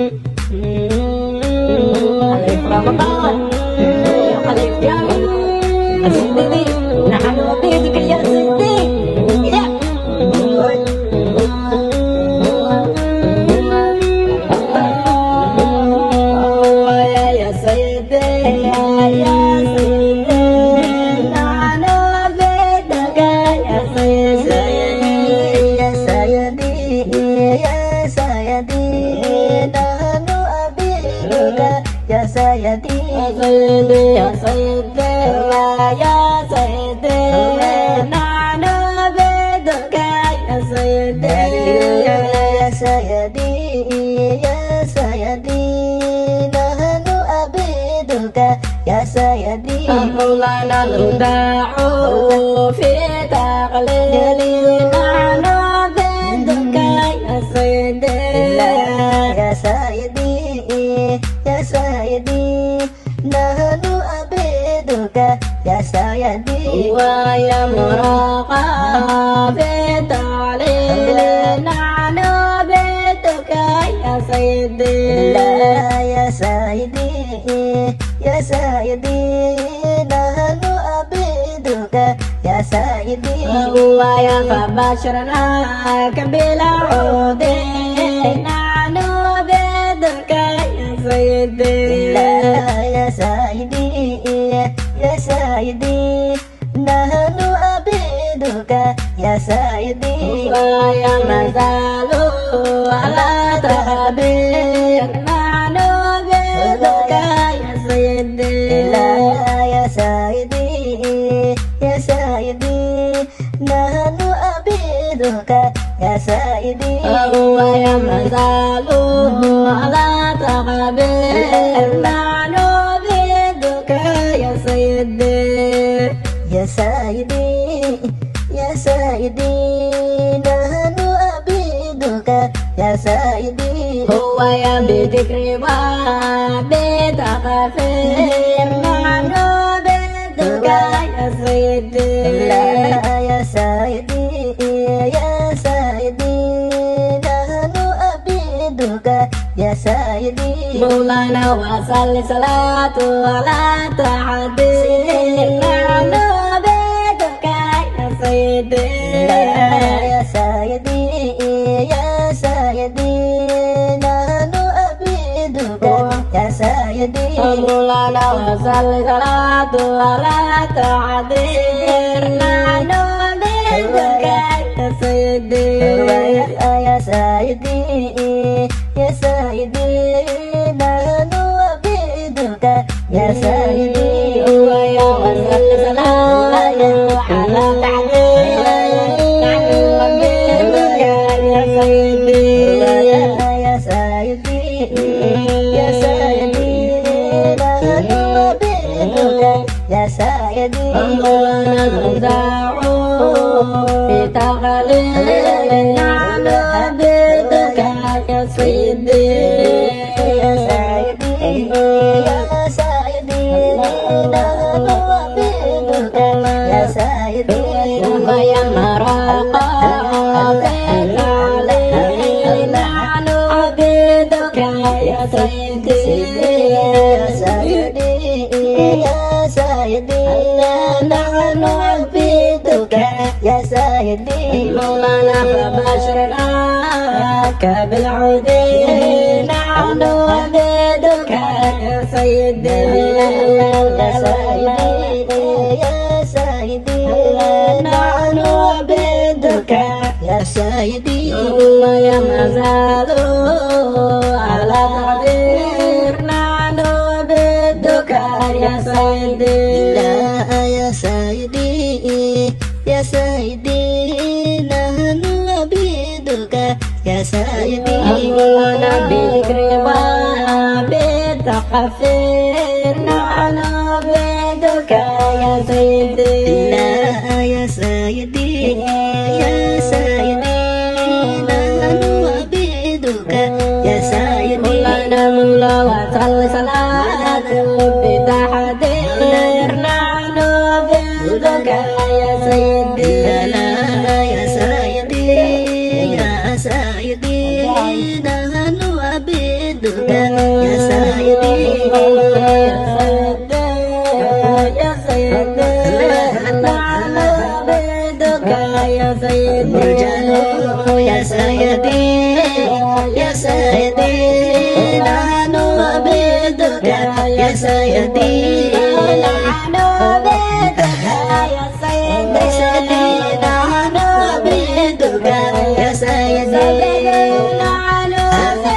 ألف رمضان يا ألف يا سيدي نحن بيدك يا سيدي يا سيدي يا سيدي نحن بيدك يا سيدي يا سيدي يا سيدي نحن أبيدك يا سيدي يا سيدي يا سيدي نحن عبيدك يا سيدي يا سيدي يا سيدي نحن عبيدك يا سيدي مولانا الوداع في تقليل نحن عبيدك يا سيدي يا سيدي يا سيدي نحن عبيدك يا سيدي ويا مراقى بتعليل نحن عبيدك يا سيدي يا سيدي يا سيدي نحن عبيدك يا سيدي ويا فبشرناك بالعود نحن عبيدك يا سيدي يا سيدي يا سيدي نحن عبيدك يا سيدي ويا مازال على تخبير نحن عبيدك يا سيدي يا سيدي يا سيدي نحن عبيدك يا سيدي ويا مازال على تخبير نحن عبيدك يا سيدي يا سيدي يا سيدي نحن عبيدك يا سيدي هو يا بذكر وبتغفير نحن عبيدك يا سيدي يا سيدي يا سيدي نحن عبيدك يا سيدي مولانا وصل صلاة على تحدير نحن عبيدك يا سيدي يا سيدي يا سيدي نحن عبيدك يا سيدي مولانا وصل صلاة على تحدير نحن عبيدك يا سيدي يا سيدي يا سيدي نحن عبيدك يا سيدي ويا وصل صلاة على تعذير نحن عبيدك يا سيدي يا سيدي يا سيدي نحن عبيدك يا سيدي مولانا الوداع في تقليل نحن عبيدك يا سيدي يا سيدي يا سيدي نحن عبيدك يا سيدي ويا مراقى بتعليل نحن عبيدك يا سيدي يا سيدي يا سيدي نحن عبيدك يا سيدي مولانا فبشرناك بالعود نحن عبيدك يا سيدي يا سيدي يا سيدي نحن عبيدك يا سيدي ويا مازال على تقدير نحن عبيدك يا سيدي يا سيدي يا سيدي نحن عبيدك يا سيدي مولانا بذكر وبتغفير نحن عبيدك يا سيدي يا سيدي يا سيدي نحن عبيدك يا سيدي مولانا مولا وصل صلاة بتحضير نحن عبيدك يا سيدي يا سيدي يا سيدي نحن عبيدك عبيدك يا سيدي يا سيدي نحن عبيدك يا سيدي مرجانو يا سيدي يا سيدي نحن عبيدك يا سيدي نحن عبيدك يا سيدي نحن عبيدك يا سيدي نحن عبيدك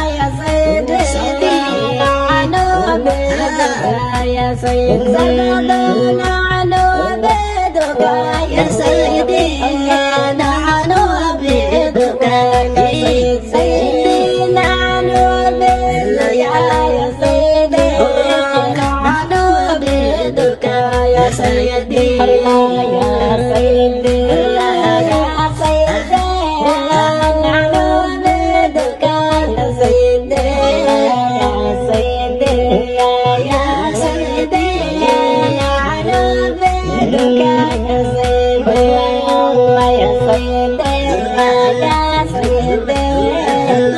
يا سيدي نحن عبيدك يا سيدي نحن عبيدك يا سيدي نحن عبيدك يا سيدي نحن عبيدك يا سيدي نحن عبيدك يا سيدي يا سيدي يا سيدي نحن عبيدك يا سيدي يا سيدي يا سيدي نحن عبيدك يا سيدي يا سيدي يا سيدي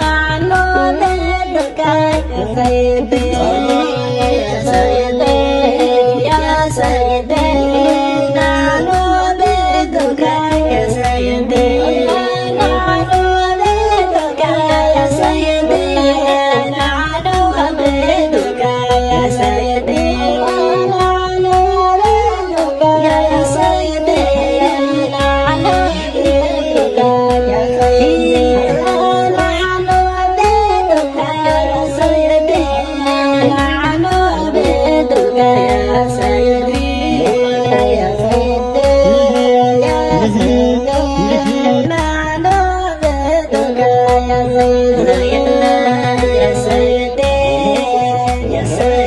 نحن عبيدك يا سيدي يا سيدي يا سيدي نحن عبيدك يا سيدي نحن عبيدك يا سيدي نحن عبيدك يا سيدي نحن عبيدك يا سيدي نحن عبيدك يا سيدي نحن عبيدك يا سيدي نحن عبيدك يا سيدي يا سيدي يا سيدي نحن عبيدك يا سيدي يا سيدي يا سيدي